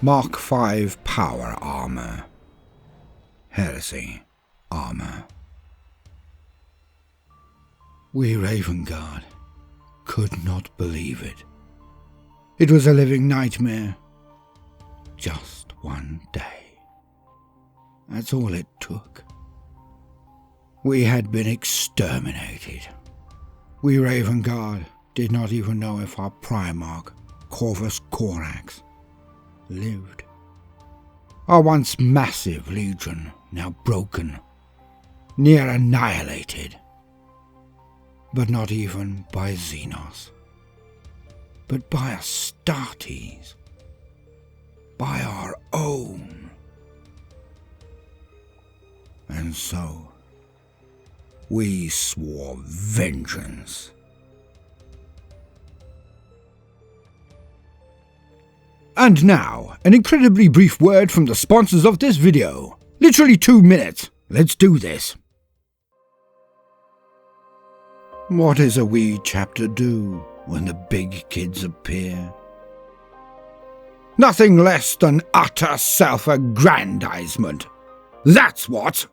Mark V Power Armour. Heresy Armour. We Raven Guard could not believe it. It was a living nightmare. Just one day. That's all it took. We had been exterminated. We Raven Guard did not even know if our Primarch, Corvus Corax, lived. Our once massive legion, now broken, near annihilated. But not even by Xenos, but by Astartes, by our own. And so, we swore vengeance. And now, an incredibly brief word from the sponsors of this video. Literally 2 minutes. Let's do this. What does a wee chap to do when the big kids appear? Nothing less than utter self-aggrandizement. That's what.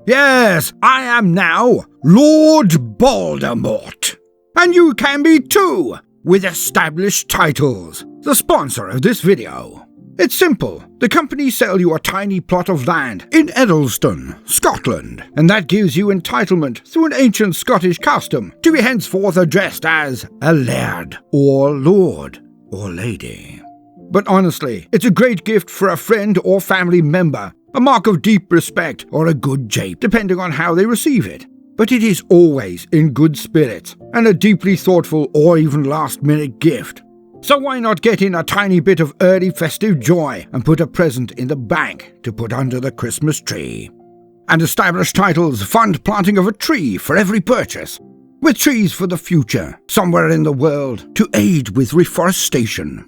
Yes, I am now Lord Baldermort. And you can be too, with established titles. The sponsor of this video. It's simple. The company sell you a tiny plot of land in Edelston, Scotland, and that gives you entitlement through an ancient Scottish custom to be henceforth addressed as a laird, or lord, or lady. But honestly, it's a great gift for a friend or family member, a mark of deep respect or a good jape, depending on how they receive it. But it is always in good spirits, and a deeply thoughtful or even last-minute gift. So why not get in a tiny bit of early festive joy and put a present in the bank to put under the Christmas tree? And established titles fund planting of a tree for every purchase, with trees for the future, somewhere in the world, to aid with reforestation.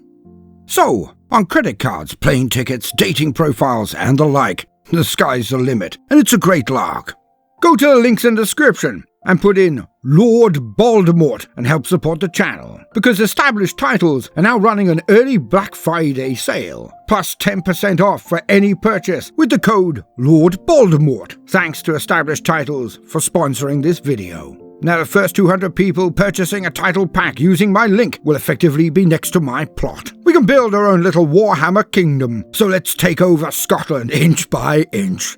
So, on credit cards, plane tickets, dating profiles, and the like, the sky's the limit, and it's a great lark. Go to the links in the description and put in Lord Baldermort and help support the channel, because established titles are now running an early Black Friday sale, plus 10% off for any purchase with the code Lord Baldermort. Thanks to established titles for sponsoring this video. Now the first 200 people purchasing a title pack using my link will effectively be next to my plot. We can build our own little Warhammer kingdom, so let's take over Scotland inch by inch.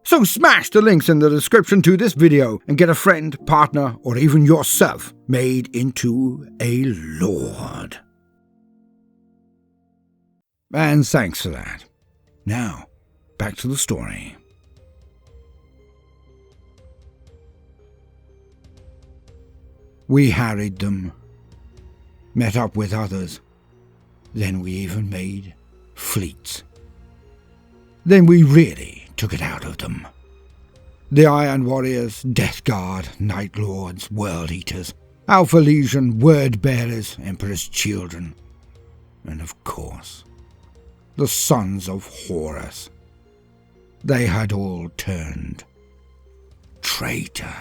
So smash the links in the description to this video and get a friend, partner, or even yourself made into a lord. And thanks for that. Now, back to the story. We harried them, met up with others, then we even made fleets. Then we really took it out of them. The Iron Warriors, Death Guard, Night Lords, World Eaters, Alpha Legion, Word Bearers, Emperor's Children, and of course, the Sons of Horus. They had all turned traitor.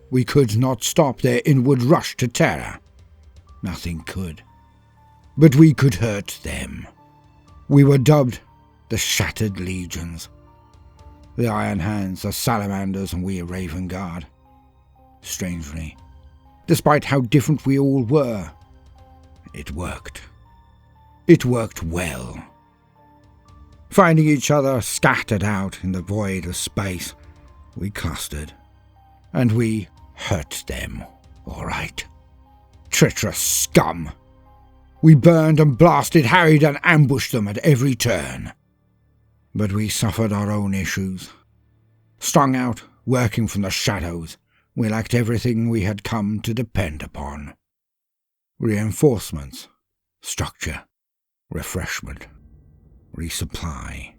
We could not stop their inward rush to terror. Nothing could. But we could hurt them. We were dubbed the Shattered Legions. The Iron Hands, the Salamanders, and we Raven Guard. Strangely, despite how different we all were, it worked. It worked well. Finding each other scattered out in the void of space, we clustered. And we hurt them, all right. Treacherous scum. We burned and blasted, harried and ambushed them at every turn. But we suffered our own issues. Strung out, working from the shadows, we lacked everything we had come to depend upon. Reinforcements, structure, refreshment, resupply.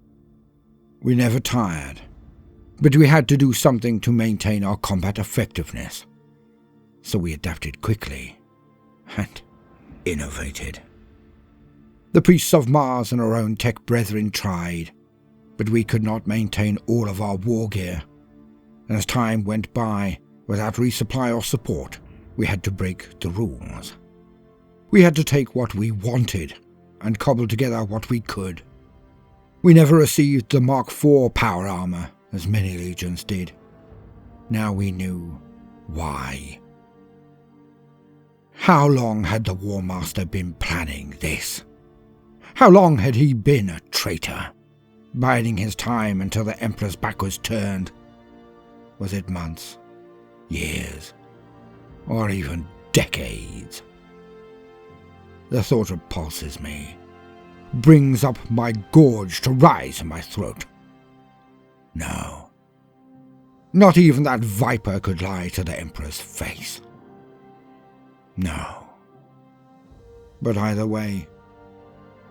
We never tired. But we had to do something to maintain our combat effectiveness. So we adapted quickly and innovated. The priests of Mars and our own tech brethren tried, but we could not maintain all of our war gear. And as time went by, without resupply or support, we had to break the rules. We had to take what we wanted and cobble together what we could. We never received the Mark IV power armour, as many legions did. Now we knew why. How long had the War Master been planning this? How long had he been a traitor, biding his time until the Emperor's back was turned? Was it months, years, or even decades? The thought repulses me, brings up my gorge to rise in my throat. No, not even that viper could lie to the Emperor's face. No. But either way,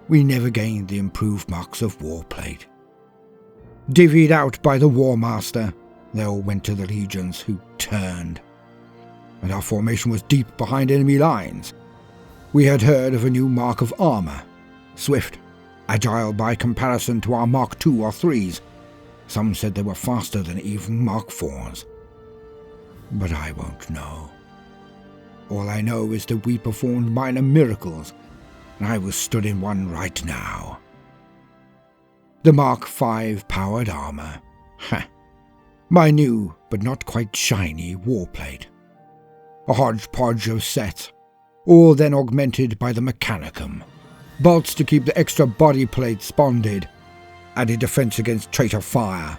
we never gained the improved marks of warplate. Divvied out by the War Master, they all went to the legions who turned, and our formation was deep behind enemy lines. We had heard of a new mark of armour, swift, agile by comparison to our Mark II or IIIs. Some said they were faster than even Mark IVs. But I won't know. All I know is that we performed minor miracles, and I was stood in one right now. The Mark V powered armour. My new, but not quite shiny, warplate. A hodgepodge of sets, all then augmented by the Mechanicum. Bolts to keep the extra body plate sponded, added defence against traitor fire.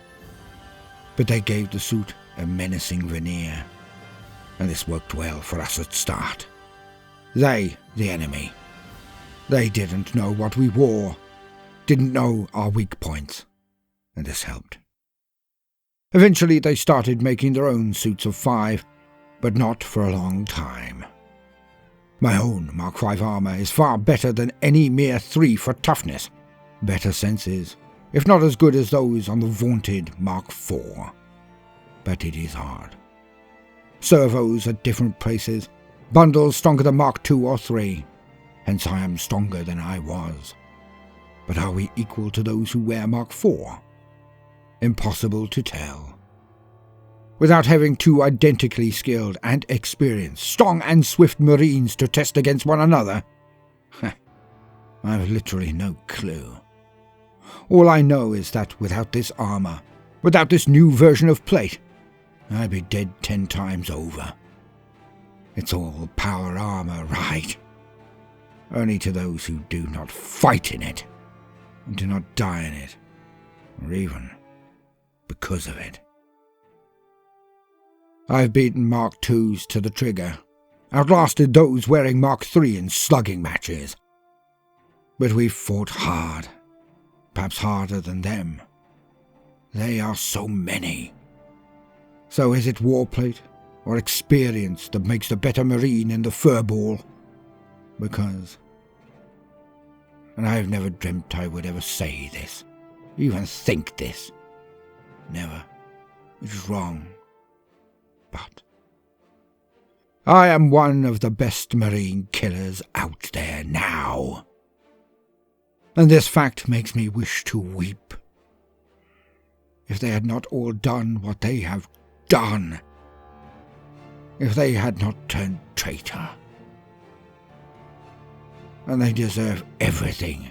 But they gave the suit a menacing veneer, and this worked well for us at start. They, the enemy, they didn't know what we wore, didn't know our weak points, and this helped. Eventually they started making their own suits of 5, but not for a long time. My own Mark V armour is far better than any mere 3 for toughness, better senses, if not as good as those on the vaunted Mark IV. But it is hard. Servos at different places, bundles stronger than Mark II or III, hence I am stronger than I was. But are we equal to those who wear Mark IV? Impossible to tell. Without having 2 identically skilled and experienced, strong and swift Marines to test against one another, I've literally no clue. All I know is that without this armour, without this new version of plate, I'd be dead 10 times over. It's all power armour, right? Only to those who do not fight in it, and do not die in it, or even because of it. I've beaten Mark IIs to the trigger, outlasted those wearing Mark III in slugging matches. But we've fought hard, perhaps harder than them. They are so many. So is it warplate or experience that makes the better Marine in the furball? Because, and I've never dreamt I would ever say this, even think this. Never. It's wrong. But I am one of the best Marine killers out there now. And this fact makes me wish to weep. If they had not all done what they have done, if they had not turned traitor, and they deserve everything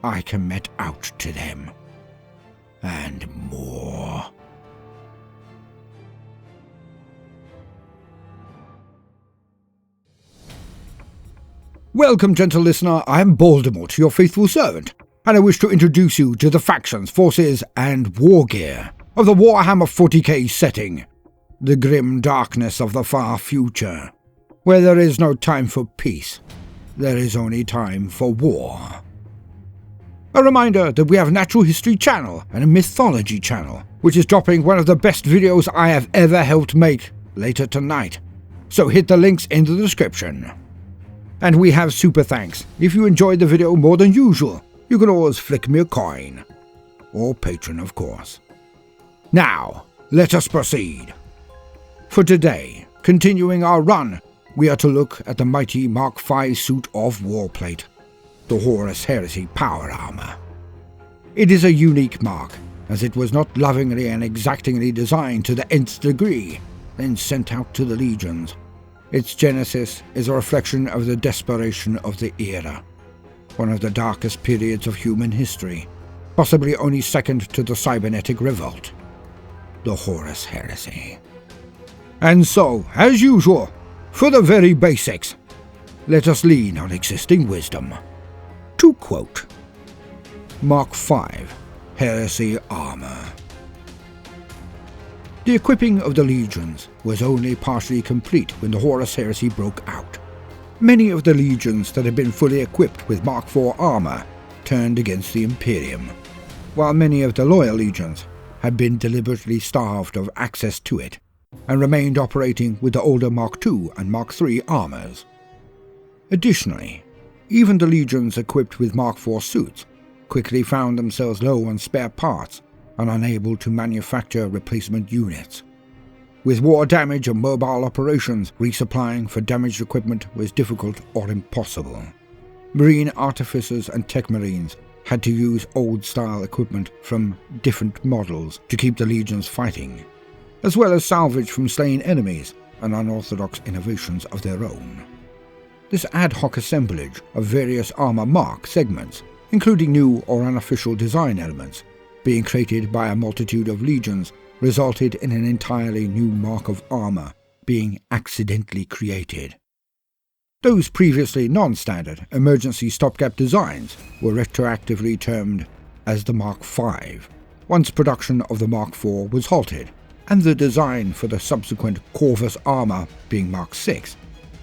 I can met out to them, and more. Welcome, gentle listener, I am Baldermort, your faithful servant, and I wish to introduce you to the factions, forces, and war gear of the Warhammer 40k setting, the grim darkness of the far future, where there is no time for peace, there is only time for war. A reminder that we have a Natural History channel and a Mythology channel, which is dropping one of the best videos I have ever helped make later tonight, so hit the links in the description. And we have super thanks. If you enjoyed the video more than usual, you can always flick me a coin. Or Patreon, of course. Now, let us proceed. For today, continuing our run, we are to look at the mighty Mark V suit of warplate, the Horus Heresy power armour. It is a unique mark, as it was not lovingly and exactingly designed to the nth degree, then sent out to the legions. Its genesis is a reflection of the desperation of the era, one of the darkest periods of human history, possibly only second to the cybernetic revolt, the Horus Heresy. And so, as usual, for the very basics, let us lean on existing wisdom. To quote, Mark V, Heresy Armour. The equipping of the legions was only partially complete when the Horus Heresy broke out. Many of the legions that had been fully equipped with Mark IV armour turned against the Imperium, while many of the loyal legions had been deliberately starved of access to it and remained operating with the older Mark II and Mark III armours. Additionally, even the legions equipped with Mark IV suits quickly found themselves low on spare parts and unable to manufacture replacement units. With war damage and mobile operations, resupplying for damaged equipment was difficult or impossible. Marine artificers and tech marines had to use old-style equipment from different models to keep the legions fighting, as well as salvage from slain enemies and unorthodox innovations of their own. This ad hoc assemblage of various armor mark segments, including new or unofficial design elements, being created by a multitude of legions, resulted in an entirely new mark of armor being accidentally created. Those previously non-standard emergency stopgap designs were retroactively termed as the Mark V, once production of the Mark IV was halted, and the design for the subsequent Corvus armor, being Mark VI,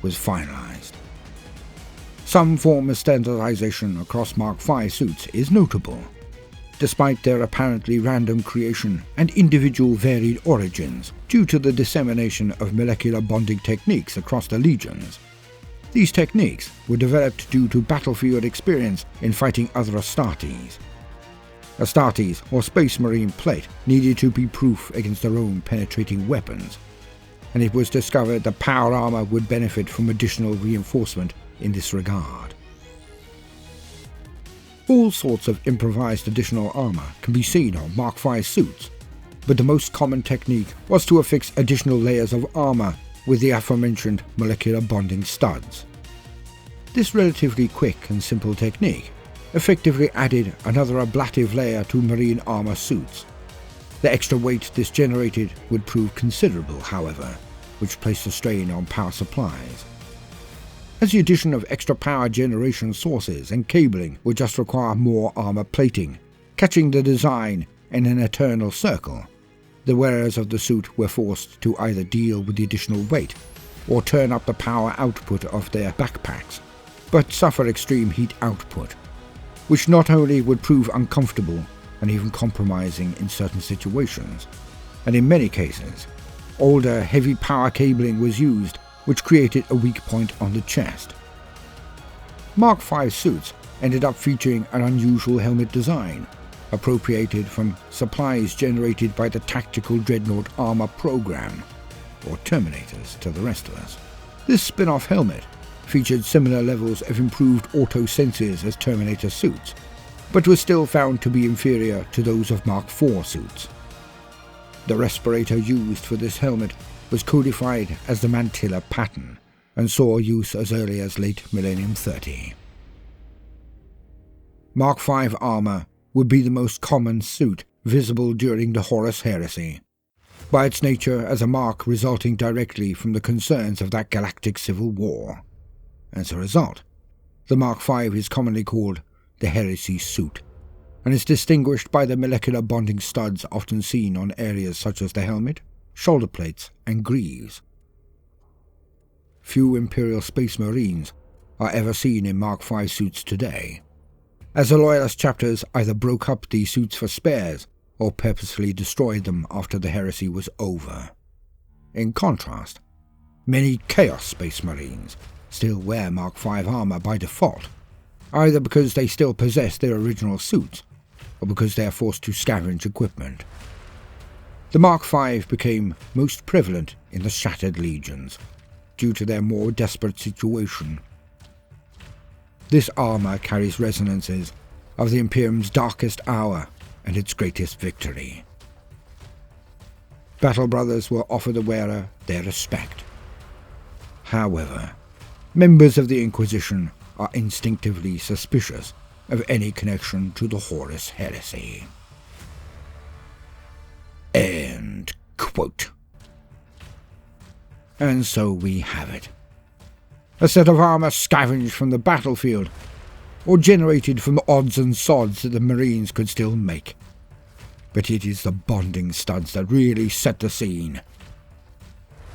was finalized. Some form of standardization across Mark V suits is notable, despite their apparently random creation and individual varied origins due to the dissemination of molecular bonding techniques across the legions. These techniques were developed due to battlefield experience in fighting other Astartes. Astartes, or Space Marine plate, needed to be proof against their own penetrating weapons, and it was discovered that power armor would benefit from additional reinforcement in this regard. All sorts of improvised additional armor can be seen on Mark V suits, but the most common technique was to affix additional layers of armor with the aforementioned molecular bonding studs. This relatively quick and simple technique effectively added another ablative layer to marine armor suits. The extra weight this generated would prove considerable, however, which placed a strain on power supplies. As the addition of extra power generation sources and cabling would just require more armor plating, catching the design in an eternal circle, the wearers of the suit were forced to either deal with the additional weight or turn up the power output of their backpacks, but suffer extreme heat output, which not only would prove uncomfortable and even compromising in certain situations, and in many cases, older heavy power cabling was used, which created a weak point on the chest. Mark V suits ended up featuring an unusual helmet design, appropriated from supplies generated by the Tactical Dreadnought Armor Program, or Terminators to the rest of us. This spin-off helmet featured similar levels of improved auto senses as Terminator suits, but was still found to be inferior to those of Mark IV suits. The respirator used for this helmet was codified as the mantilla pattern, and saw use as early as late Millennium 30. Mark V armor would be the most common suit visible during the Horus Heresy, by its nature as a mark resulting directly from the concerns of that galactic civil war. As a result, the Mark V is commonly called the Heresy suit, and is distinguished by the molecular bonding studs often seen on areas such as the helmet, shoulder plates, and greaves. Few Imperial Space Marines are ever seen in Mark V suits today, as the Loyalist chapters either broke up these suits for spares or purposefully destroyed them after the heresy was over. In contrast, many Chaos Space Marines still wear Mark V armor by default, either because they still possess their original suits, or because they are forced to scavenge equipment. The Mark V became most prevalent in the Shattered Legions, due to their more desperate situation. This armor carries resonances of the Imperium's darkest hour and its greatest victory. Battle Brothers will offer the wearer their respect. However, members of the Inquisition are instinctively suspicious of any connection to the Horus Heresy. End quote. And so we have it. A set of armour scavenged from the battlefield, or generated from odds and sods that the Marines could still make. But it is the bonding studs that really set the scene.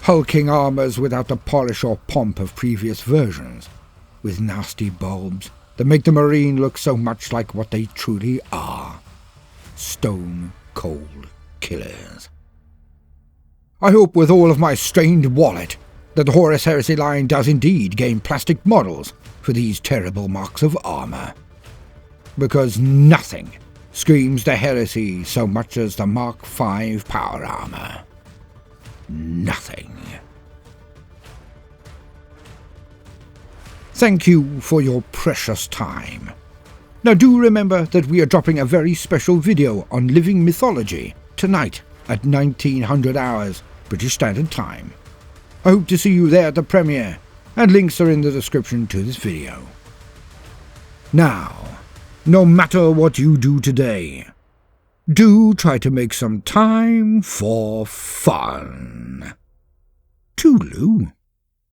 Hulking armours without the polish or pomp of previous versions, with nasty bulbs that make the Marine look so much like what they truly are: stone-cold killers. I hope with all of my strained wallet that the Horus Heresy line does indeed gain plastic models for these terrible marks of armour. Because nothing screams the Heresy so much as the Mark V power armour. Nothing. Thank you for your precious time. Now do remember that we are dropping a very special video on living mythology tonight at 1900 hours British Standard Time. I hope to see you there at the premiere, and links are in the description to this video. Now, no matter what you do today, do try to make some time for fun. Toodaloo.